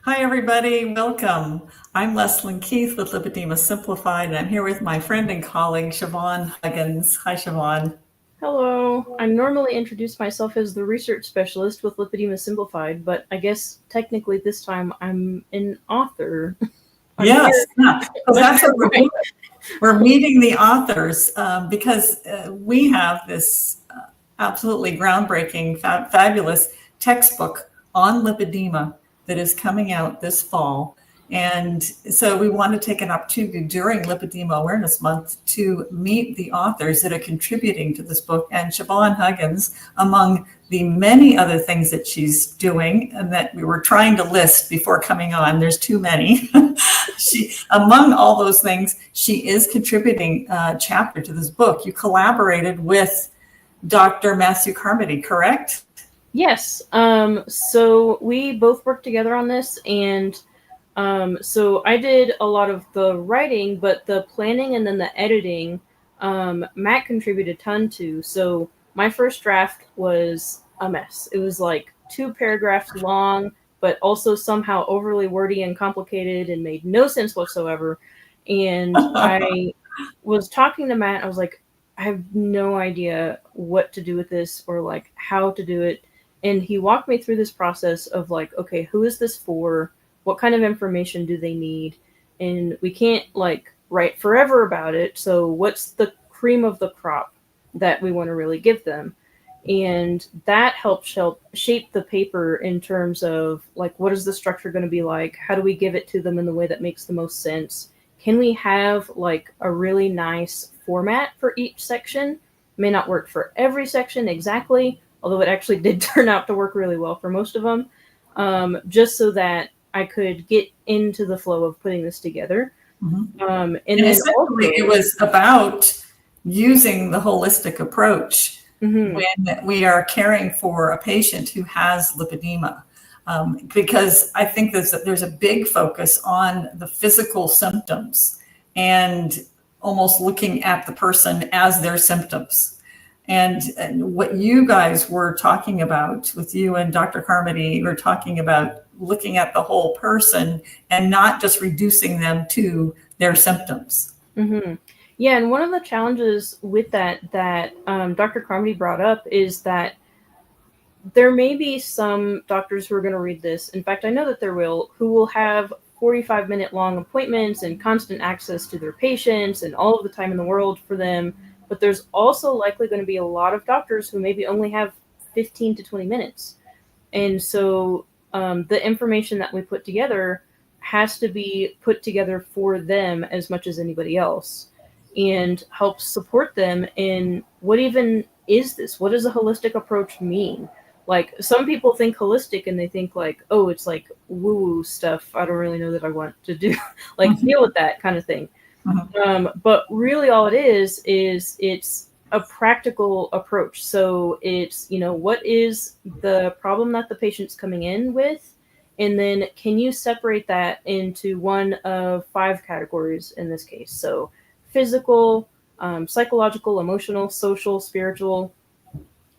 Hi, everybody. Welcome. I'm Leslyn Keith with Lipedema Simplified, and I'm here with my friend and colleague, Siobhan Huggins. Hi, Siobhan. Hello. I normally introduce myself as the research specialist with Lipedema Simplified, but I guess technically this time I'm an author. I'm Yes, here. yeah, because I'm that's here what we're with doing. We're meeting the authors because we have this absolutely groundbreaking, fabulous textbook on lipedema that is coming out this fall. And so we want to take an opportunity during Lipedema Awareness Month to meet the authors that are contributing to this book. And Siobhan Huggins, among the many other things that she's doing and that we were trying to list before coming on, there's too many. Among all those things, she is contributing a chapter to this book. You collaborated with Dr. Matthew Carmody, correct? Yes. So we both worked together on this, and so I did a lot of the writing, but the planning and then the editing, Matt contributed a ton to. So my first draft was a mess. It was like 2 paragraphs long, but also somehow overly wordy and complicated and made no sense whatsoever. And I was talking to Matt. I was like, I have no idea what to do with this or like how to do it. And he walked me through this process of like, okay, who is this for? What kind of information do they need? And we can't like write forever about it. So what's the cream of the crop that we want to really give them? And that helps help shape the paper in terms of like, what is the structure going to be like? How do we give it to them in the way that makes the most sense? Can we have like a really nice format for each section? May not work for every section exactly, although it actually did turn out to work really well for most of them, just so that I could get into the flow of putting this together. And And then essentially, it also, was about using the holistic approach mhm, when we are caring for a patient who has lipedema. Because I think there's a big focus on the physical symptoms and almost looking at the person as their symptoms. And what you guys were talking about with you and Dr. Carmody, were talking about looking at the whole person and not just reducing them to their symptoms. mhm. Yeah, and one of the challenges with that Dr. Carmody brought up is that there may be some doctors who are going to read this. In fact, I know that there will, who will have 45-minute long appointments and constant access to their patients and all of the time in the world for them. But there's also likely going to be a lot of doctors who maybe only have 15 to 20 minutes. And so the information that we put together has to be put together for them as much as anybody else and help support them in what even is this? What does a holistic approach mean? Like some people think holistic and they think like, oh, it's like woo woo stuff. I don't really know that I want to do like deal with that kind of thing. Mhm. But really all it is it's a practical approach. So it's, what is the problem that the patient's coming in with? And then can you separate that into one of 5 categories in this case? So physical, psychological, emotional, social, spiritual.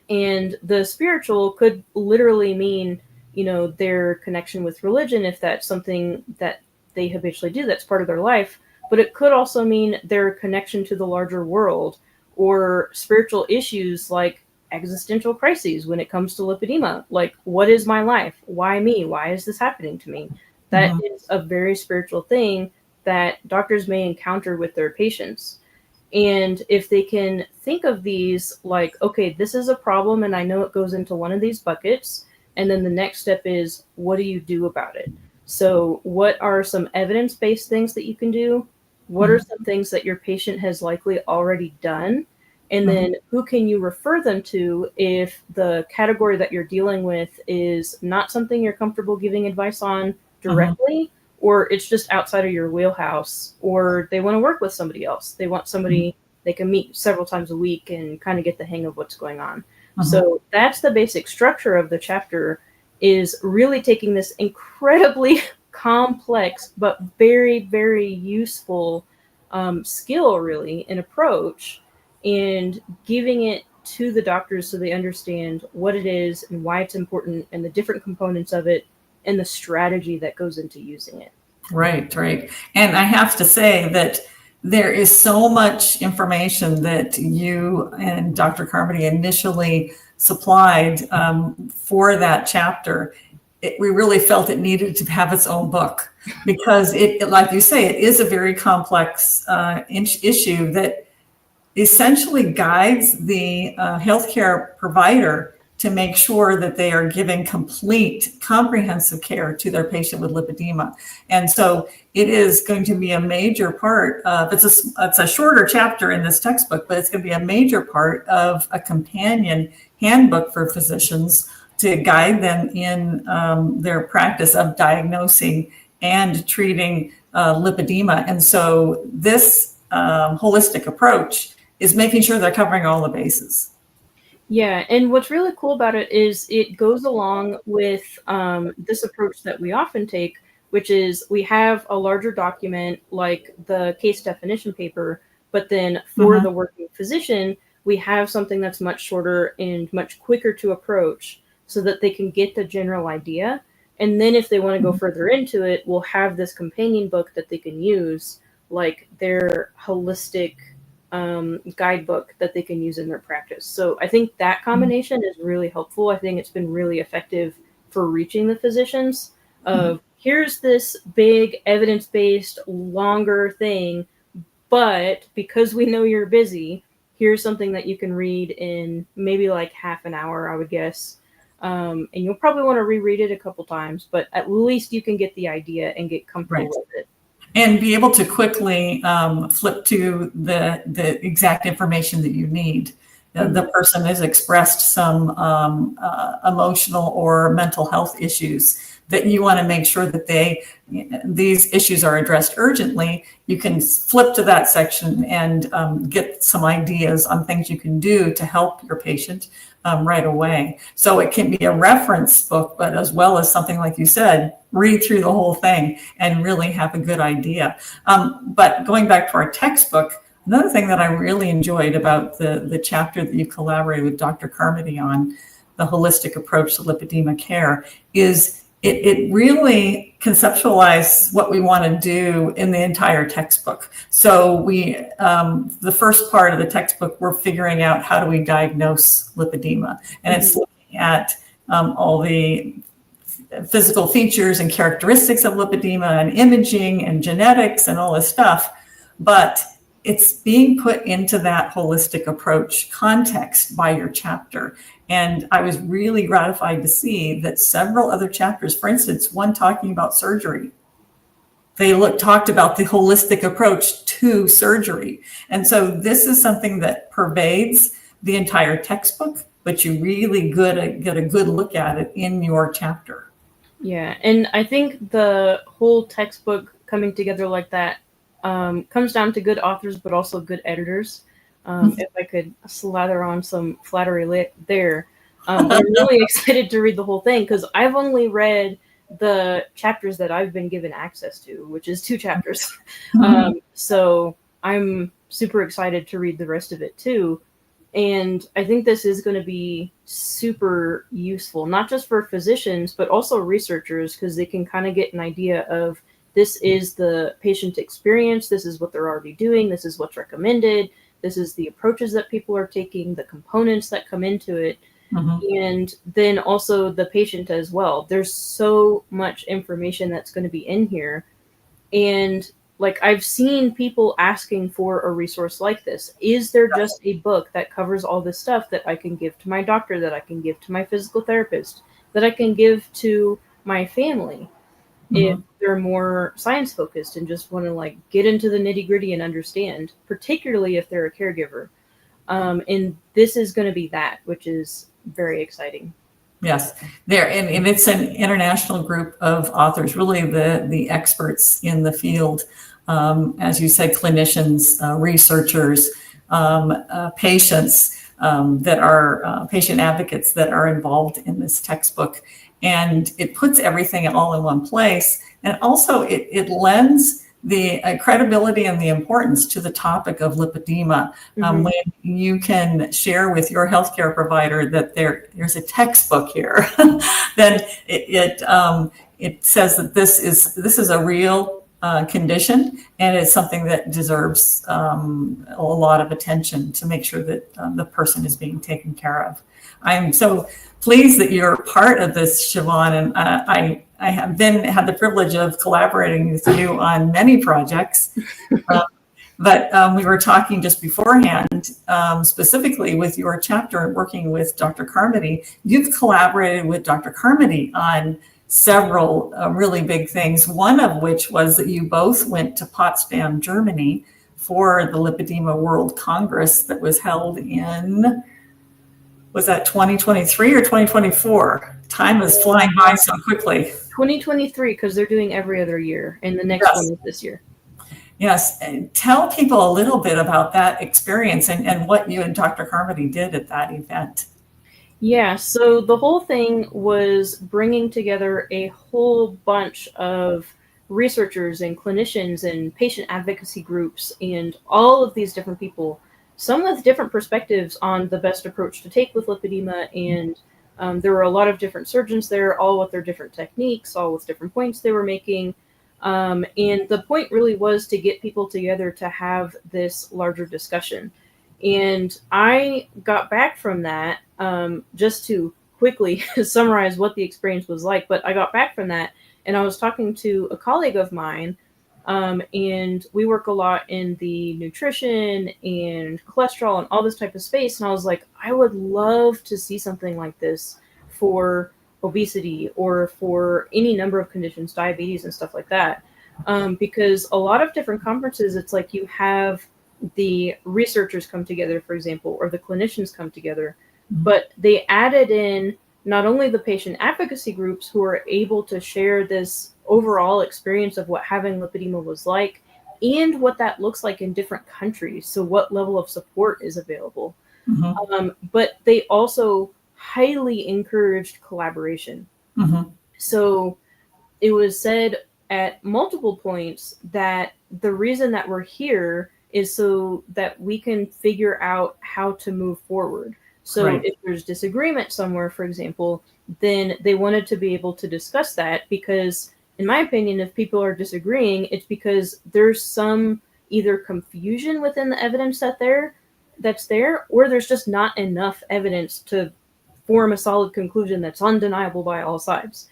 And the spiritual could literally mean, their connection with religion, if that's something that they habitually do, that's part of their life. But it could also mean their connection to the larger world or spiritual issues like existential crises when it comes to lipedema. Like, what is my life? Why me? Why is this happening to me? That Mhm. is a very spiritual thing that doctors may encounter with their patients. And if they can think of these like, okay, this is a problem and I know it goes into one of these buckets. And then the next step is, what do you do about it? So, what are some evidence based things that you can do? What are Mhm. some things that your patient has likely already done? And Mhm. then who can you refer them to if the category that you're dealing with is not something you're comfortable giving advice on Mhm. directly, or it's just outside of your wheelhouse, or they want to work with somebody else. They want Mhm. somebody they can meet several times a week and kind of get the hang of what's going on. Mhm. So that's the basic structure of the chapter, is really taking this incredibly complex but very, very useful skill, really, an approach, and giving it to the doctors so they understand what it is and why it's important and the different components of it, and the strategy that goes into using it. Right, right. And I have to say that there is so much information that you and Dr. Carmody initially supplied for that chapter. We really felt it needed to have its own book because it, like you say, it is a very complex issue that essentially guides the healthcare provider to make sure that they are giving complete, comprehensive care to their patient with lipedema. And so it is going to be a major part of, it's a shorter chapter in this textbook, but it's going to be a major part of a companion handbook for physicians to guide them in their practice of diagnosing and treating lipedema. And so this holistic approach is making sure they're covering all the bases. Yeah, and what's really cool about it is it goes along with this approach that we often take, which is we have a larger document like the case definition paper, but then for the working physician, we have something that's much shorter and much quicker to approach so that they can get the general idea. And then if they want to go further into it, we'll have this companion book that they can use, like their holistic guidebook that they can use in their practice. So I think that combination is really helpful. I think it's been really effective for reaching the physicians of here's this big evidence-based longer thing, but because we know you're busy, here's something that you can read in maybe like half an hour, I would guess. And you'll probably want to reread it a couple times, but at least you can get the idea and get comfortable with it. And be able to quickly flip to the exact information that you need. The person has expressed some emotional or mental health issues that you want to make sure that these issues are addressed urgently. You can flip to that section and get some ideas on things you can do to help your patient right away. So it can be a reference book, but as well as something like you said, read through the whole thing and really have a good idea. But going back to our textbook, another thing that I really enjoyed about the chapter that you collaborated with Dr. Carmody on, the holistic approach to lipedema care, is it really conceptualized what we want to do in the entire textbook. So the first part of the textbook, we're figuring out how do we diagnose lipedema. And it's looking at all the physical features and characteristics of lipedema and imaging and genetics and all this stuff. But it's being put into that holistic approach context by your chapter. And I was really gratified to see that several other chapters, for instance, one talking about surgery, they talked about the holistic approach to surgery. And so this is something that pervades the entire textbook, but you really get a good look at it in your chapter. Yeah, and I think the whole textbook coming together like that comes down to good authors, but also good editors. If I could slather on some flattery there. I'm really excited to read the whole thing because I've only read the chapters that I've been given access to, which is 2 chapters. So I'm super excited to read the rest of it too. And I think this is going to be super useful, not just for physicians, but also researchers, because they can kind of get an idea of this is the patient experience, this is what they're already doing, this is what's recommended, this is the approaches that people are taking, the components that come into it, and then also the patient as well. There's so much information that's going to be in here. And like I've seen people asking for a resource like this. Is there just a book that covers all this stuff that I can give to my doctor, that I can give to my physical therapist, that I can give to my family if they're more science focused and just want to like get into the nitty gritty and understand, particularly if they're a caregiver. And this is going to be that, which is very exciting. Yes, and it's an international group of authors, really the experts in the field. As you said, clinicians, researchers, patients that are patient advocates that are involved in this textbook. And it puts everything all in one place. And also it lends the credibility and the importance to the topic of lipedema. When you can share with your healthcare provider that there's a textbook here, then it says that this is a real condition, and it's something that deserves a lot of attention to make sure that the person is being taken care of. I'm so pleased that you're part of this, Siobhan, and I have had the privilege of collaborating with you on many projects. But we were talking just beforehand, specifically with your chapter working with Dr. Carmody. You've collaborated with Dr. Carmody on several really big things, one of which was that you both went to Potsdam, Germany for the Lipedema World Congress that was held in, was that 2023 or 2024? Time is flying by so quickly. 2023, because they're doing every other year, and the next one is this year. Yes, and tell people a little bit about that experience and what you and Dr. Carmody did at that event. Yeah, so the whole thing was bringing together a whole bunch of researchers and clinicians and patient advocacy groups and all of these different people, some with different perspectives on the best approach to take with lipedema. And there were a lot of different surgeons there, all with their different techniques, all with different points they were making. And the point really was to get people together to have this larger discussion. And I got back from that, just to quickly summarize what the experience was like, but I got back from that and I was talking to a colleague of mine, and we work a lot in the nutrition and cholesterol and all this type of space. And I was like, I would love to see something like this for obesity or for any number of conditions, diabetes and stuff like that. Because a lot of different conferences, it's like you have the researchers come together, for example, or the clinicians come together, but they added in not only the patient advocacy groups who are able to share this overall experience of what having lipedema was like and what that looks like in different countries. So what level of support is available. But they also highly encouraged collaboration. So it was said at multiple points that the reason that we're here is so that we can figure out how to move forward. So if there's disagreement somewhere, for example, then they wanted to be able to discuss that, because in my opinion, if people are disagreeing, it's because there's some either confusion within the evidence that's there, or there's just not enough evidence to form a solid conclusion that's undeniable by all sides.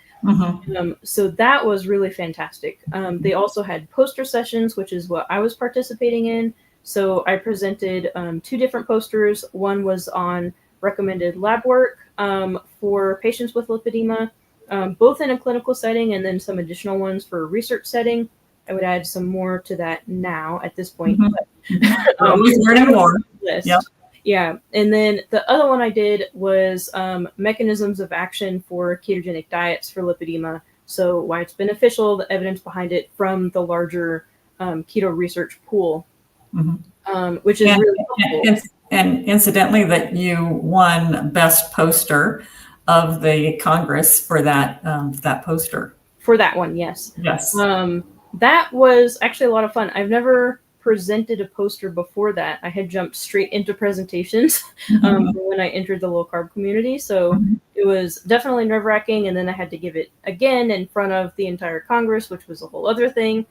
So that was really fantastic. They also had poster sessions, which is what I was participating in. So I presented 2 different posters. One was on recommended lab work for patients with lipedema, both in a clinical setting, and then some additional ones for a research setting. I would add some more to that now at this point. But, learning more. Yeah. And then the other one I did was mechanisms of action for ketogenic diets for lipedema. So why it's beneficial, the evidence behind it from the larger keto research pool, which is really helpful. And incidentally, that you won best poster of the Congress for that poster. For that one, yes. Yes. That was actually a lot of fun. I've never presented a poster before that. I had jumped straight into presentations when I entered the low carb community. So it was definitely nerve-wracking. And then I had to give it again in front of the entire Congress, which was a whole other thing.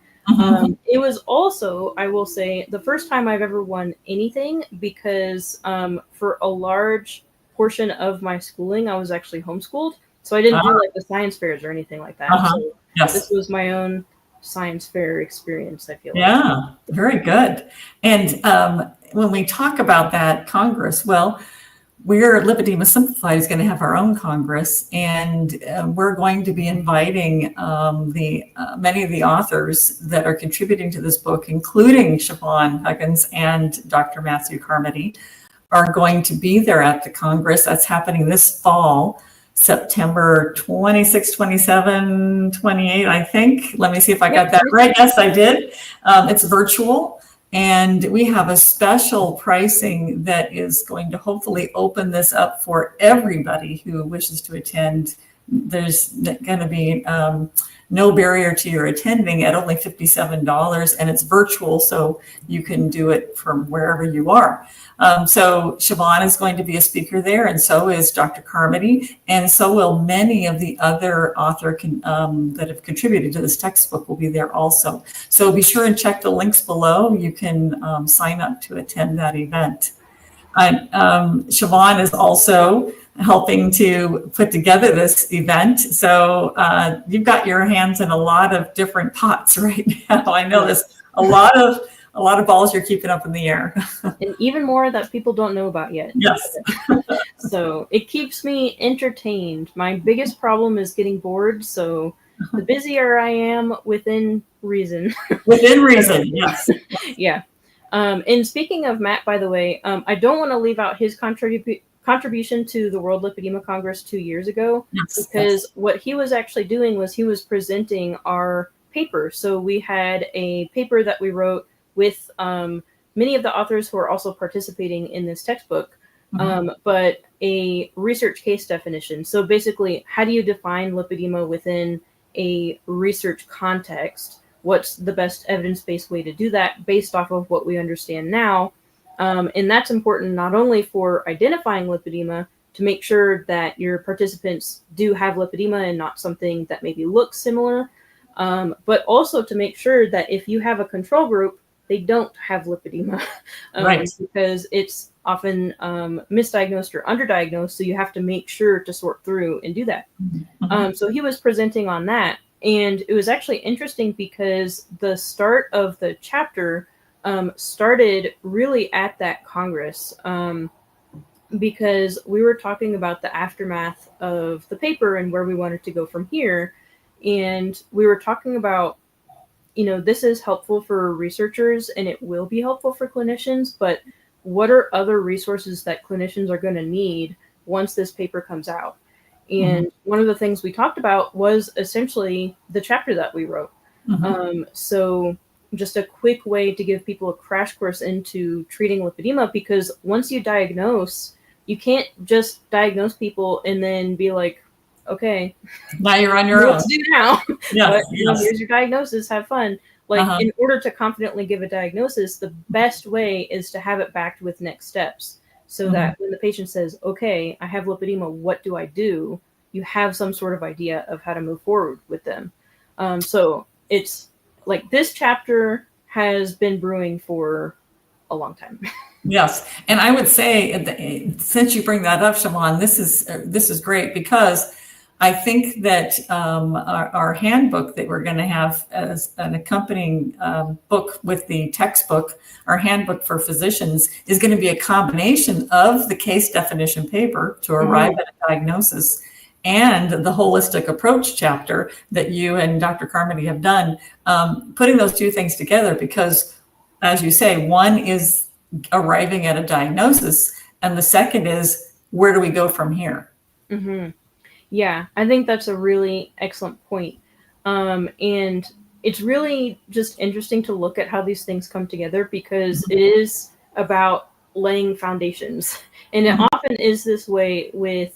It was also, I will say, the first time I've ever won anything, because for a large portion of my schooling, I was actually homeschooled. So I didn't do like the science fairs or anything like that. So this was my own science fair experience, I feel like. Yeah, very good. And when we talk about that Congress, well, Lipedema Simplified is going to have our own Congress, and we're going to be inviting many of the authors that are contributing to this book, including Siobhan Huggins and Dr. Matthew Carmody, are going to be there at the Congress. That's happening this fall, September 26, 27, 28, I think. Let me see if I got that right. Yes, I did. It's virtual. And we have a special pricing that is going to hopefully open this up for everybody who wishes to attend there's going to be no barrier to your attending at only $57, and it's virtual, so you can do it from wherever you are. So Siobhan is going to be a speaker there, and so is Dr. Carmody, and so will many of the other authors that have contributed to this textbook will be there also. So be sure and check the links below. You can sign up to attend that event. Siobhan is also helping to put together this event. So you've got your hands in a lot of different pots right now. I know there's a lot of balls you're keeping up in the air. And even more that people don't know about yet. Yes. So it keeps me entertained. My biggest problem is getting bored. So the busier I am within reason. Within reason, yes. Yeah. And speaking of Matt, by the way, I don't want to leave out his contribution to the World Lipedema Congress 2 years ago, because what he was actually doing was he was presenting our paper. So we had a paper that we wrote with many of the authors who are also participating in this textbook, but a research case definition. So basically, how do you define lipedema within a research context? What's the best evidence-based way to do that based off of what we understand now? And that's important not only for identifying lipedema to make sure that your participants do have lipedema and not something that maybe looks similar, but also to make sure that if you have a control group, they don't have lipedema, right. Because it's often misdiagnosed or underdiagnosed. So you have to make sure to sort through and do that. So he was presenting on that. And it was actually interesting because the start of the chapter started really at that Congress, because we were talking about the aftermath of the paper and where we wanted to go from here. And we were talking about, this is helpful for researchers and it will be helpful for clinicians, but what are other resources that clinicians are going to need once this paper comes out? And one of the things we talked about was essentially the chapter that we wrote. So just a quick way to give people a crash course into treating lipedema, because once you diagnose, you can't just diagnose people and then be like, okay, now you're on your own. What to do now? Yes, But, here's your diagnosis, have fun. Like in order to confidently give a diagnosis, the best way is to have it backed with next steps. So that when the patient says, okay, I have lipedema, what do I do? You have some sort of idea of how to move forward with them. So it's like this chapter has been brewing for a long time. Yes. And I would say, since you bring that up, Siobhan, this is great, because I think that our handbook that we're going to have as an accompanying book with the textbook, our handbook for physicians, is going to be a combination of the case definition paper to arrive at a diagnosis and the holistic approach chapter that you and Dr. Carmody have done, putting those two things together, because, as you say, one is arriving at a diagnosis, and the second is, where do we go from here? Yeah, I think that's a really excellent point. And it's really just interesting to look at how these things come together, because it is about laying foundations. And it often is this way with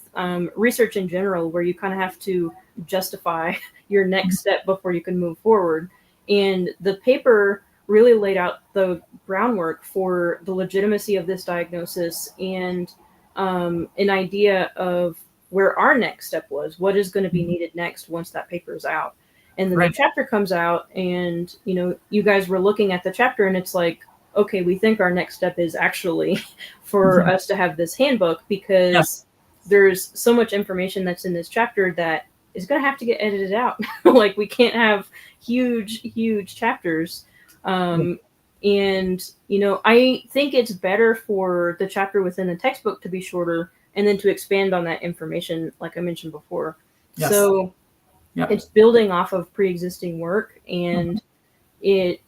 research in general, where you kind of have to justify your next step before you can move forward. And the paper really laid out the groundwork for the legitimacy of this diagnosis and an idea of where our next step was, what is going to be needed next once that paper is out. And then the chapter comes out, and, you guys were looking at the chapter, and it's like, okay, we think our next step is actually for us to have this handbook, because there's so much information that's in this chapter that is going to have to get edited out. Like, we can't have huge chapters. And, I think it's better for the chapter within the textbook to be shorter, and then to expand on that information, like I mentioned before. So it's building off of pre-existing work, and I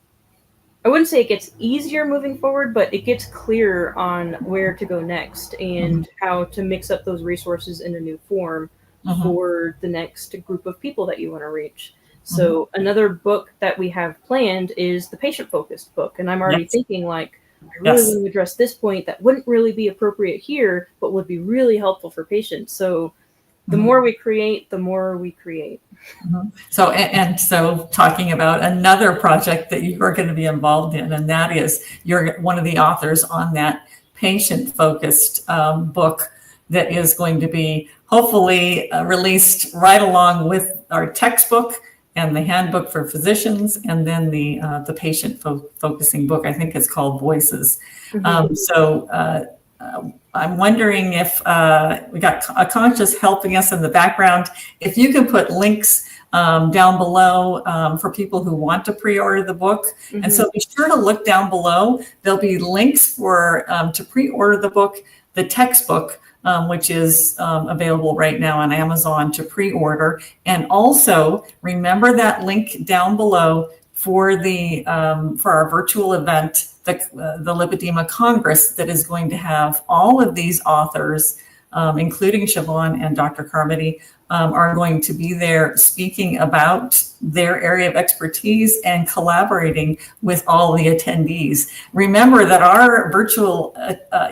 wouldn't say it gets easier moving forward, but it gets clearer on where to go next and how to mix up those resources in a new form for the next group of people that you want to reach. So another book that we have planned is the patient-focused book. And I'm already thinking, like, I really want to address this point that wouldn't really be appropriate here, but would be really helpful for patients. So the more we create, the more we create. So talking about another project that you are going to be involved in, and that is you're one of the authors on that patient-focused book that is going to be hopefully released right along with our textbook and the handbook for physicians, and then the patient-focusing book. I think it's called Voices. I'm wondering if we got a conscious helping us in the background. If you can put links down below for people who want to pre-order the book. And so be sure to look down below. There'll be links for to pre-order the book, the textbook, which is available right now on Amazon to pre-order. And also remember that link down below for the for our virtual event, the Lipedema Congress, that is going to have all of these authors, including Siobhan and Dr. Carmody, are going to be there speaking about their area of expertise and collaborating with all the attendees. Remember that our virtual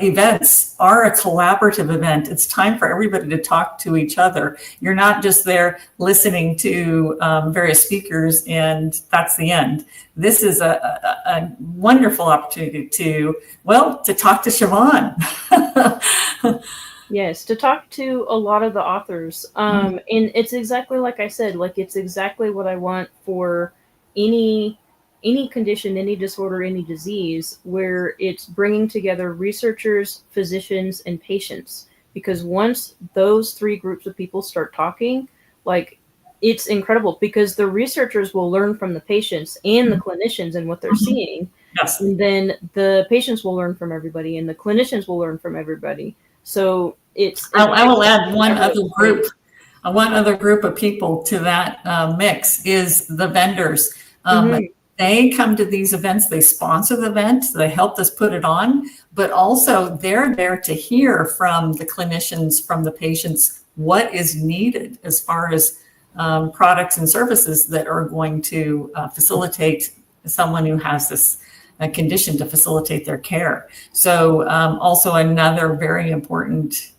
events are a collaborative event. It's time for everybody to talk to each other. You're not just there listening to various speakers and that's the end. This is a wonderful opportunity to talk to Siobhan. Yes, to talk to a lot of the authors. And it's exactly like I said, like it's exactly what I want for any condition, any disorder, any disease, where it's bringing together researchers, physicians, and patients. Because once those three groups of people start talking, like it's incredible, because the researchers will learn from the patients and the clinicians and what they're seeing. Yes. And then the patients will learn from everybody and the clinicians will learn from everybody. So I will add one other group of people to that mix is the vendors. They come to these events, they sponsor the event, they helped us put it on, but also they're there to hear from the clinicians, from the patients, what is needed as far as products and services that are going to facilitate someone who has this a condition to facilitate their care. So also another very important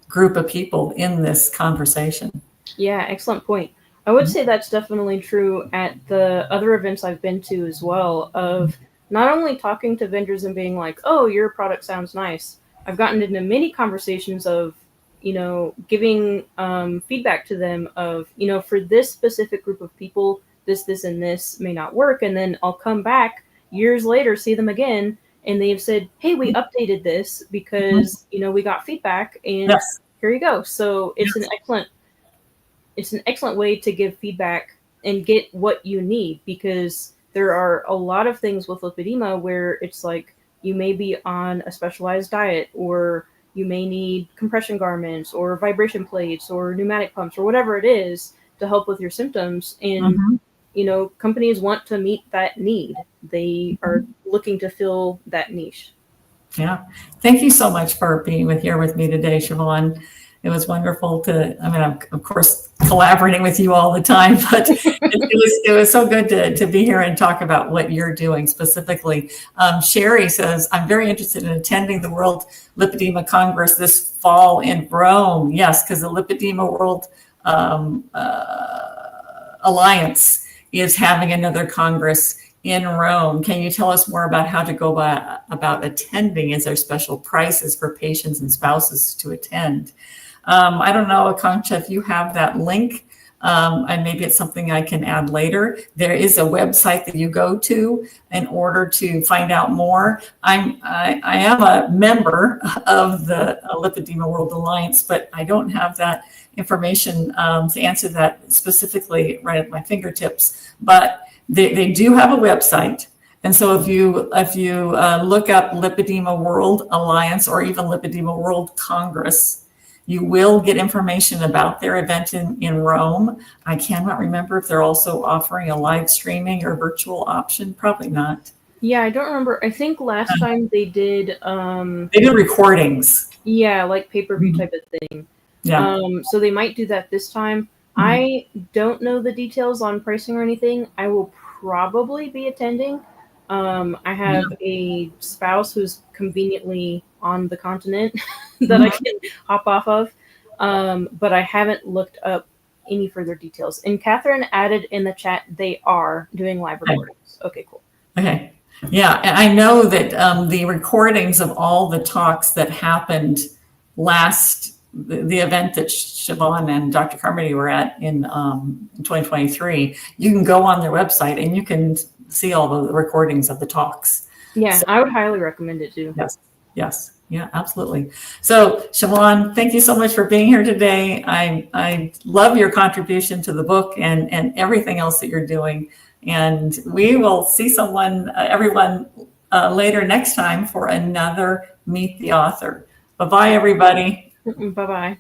group of people in this conversation. Yeah, excellent point. I would say that's definitely true at the other events I've been to as well, of not only talking to vendors and being like, oh, your product sounds nice. I've gotten into many conversations of, giving feedback to them of, for this specific group of people, this, and this may not work. And then I'll come back years later, see them again, and they've said, hey, we updated this because, we got feedback and here you go. So it's an excellent way to give feedback and get what you need, because there are a lot of things with lipedema where it's like you may be on a specialized diet, or you may need compression garments or vibration plates or pneumatic pumps or whatever it is to help with your symptoms. And companies want to meet that need. They are looking to fill that niche. Yeah. Thank you so much for being here with me today, Siobhan. It was wonderful I'm of course collaborating with you all the time, but it was so good to be here and talk about what you're doing specifically. Sherry says, I'm very interested in attending the World Lipedema Congress this fall in Rome. Yes, because the Lipedema World Alliance is having another Congress in Rome. Can you tell us more about how to go about attending? Is there special prices for patients and spouses to attend? I don't know, Akanksha, if you have that link, and maybe it's something I can add later. There is a website that you go to in order to find out more. I am a member of the Lipedema World Alliance, but I don't have that information to answer that specifically right at my fingertips. But they do have a website. And so if you look up Lipedema World Alliance or even Lipedema World Congress, you will get information about their event in Rome. I cannot remember if they're also offering a live streaming or virtual option. Probably not. Yeah, I don't remember. I think last time they did recordings. Yeah, like pay-per-view type of thing. Yeah. So they might do that this time. I don't know the details on pricing or anything. I will probably be attending. I have a spouse who's conveniently on the continent that I can hop off of. but I haven't looked up any further details. And Catherine added in the chat, they are doing live recordings. Okay, cool. Okay. Yeah, and I know that the recordings of all the talks that happened the event that Siobhan and Dr. Carmody were at in 2023, you can go on their website and you can see all the recordings of the talks. Yeah, So, I would highly recommend it too. Yes, yes, yeah, absolutely. So Siobhan, thank you so much for being here today. I love your contribution to the book and everything else that you're doing. And we will see everyone later next time for another Meet the Author. Bye-bye, everybody. Bye-bye.